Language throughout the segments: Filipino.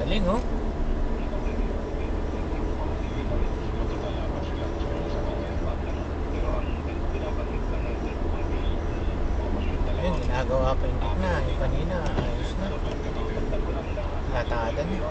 Galing, oh. Ayun, ginagawa pa yung gitna. Yung kanina, ayos na. Latada na.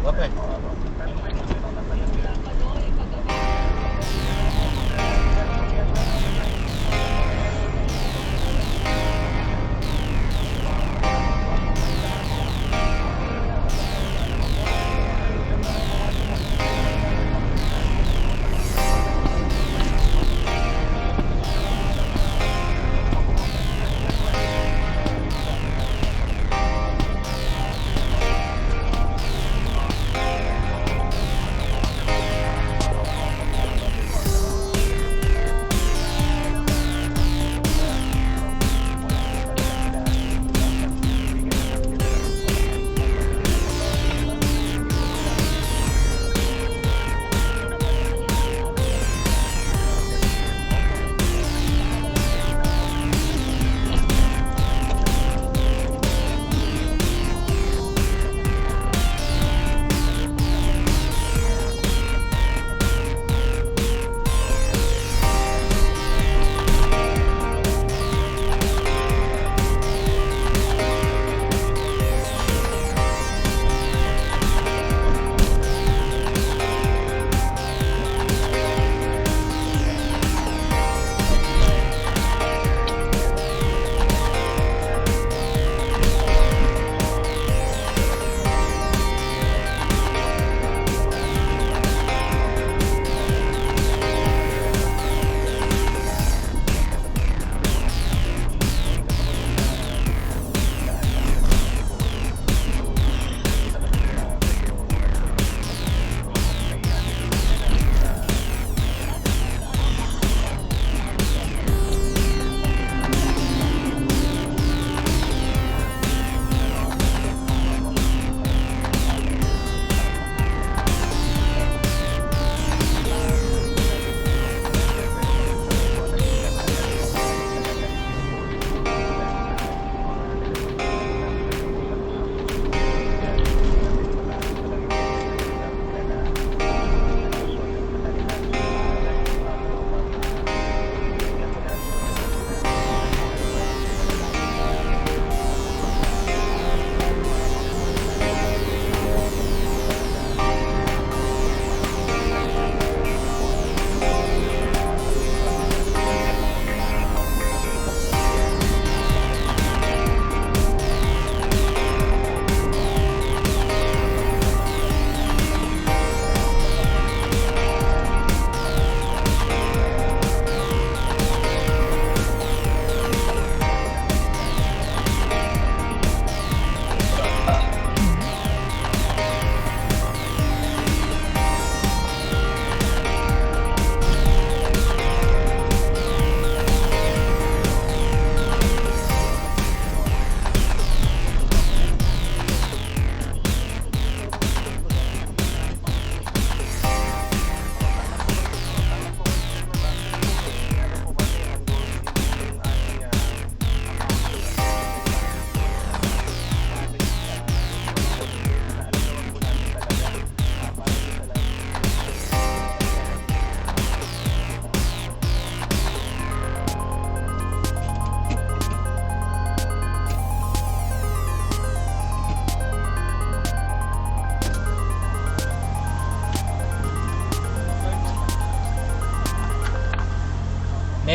Kape.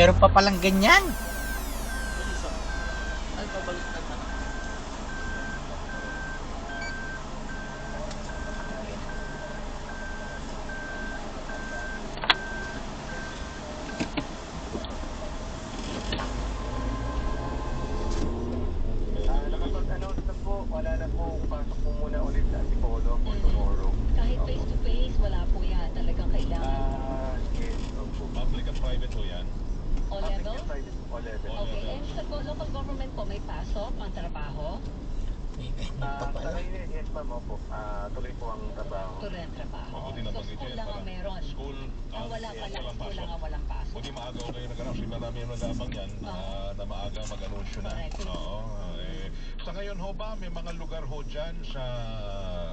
Meron pa palang ganyan. Ay, pabaliktad na. Nakapag-announce na po, wala na po, pasok po muna ulit sa Antipolo for tomorrow. Kahit face-to-face, wala po yan. Talagang kailangan. Yes, opo. Public and private ho yan. O Public level? and private po, level. Okay, and sa local government po, may pasok ang trabaho? May ganyan pa Sa pala. ngayon, yes ma'am, opo. Tuloy po ang trabaho. Tuloy ang trabaho. Mabuti So nabanggit school yan, lang ang parang meron. School, Ang wala pala, walang school lang pasok. ang walang pasok. Buti maaga ko kayo nag-announce. Yung marami yung nag-aabang yan na maaga mag-anunsyo na. Correct. Oo. Sa ngayon ho ba, may mga lugar ho dyan sa,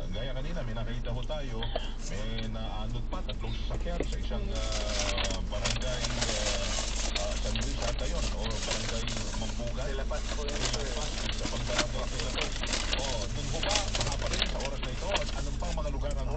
gaya kanina, may nakita ho tayo, may naanod pa, 3 sasakyan sa isang barangay San Luis ata yun, o barangay Mambugan. Sila pas po yun, sir. Sa pagbarangay sila. Oh, dun ho ba, baka pa rin sa oras na ito, at anong pang mga lugar ang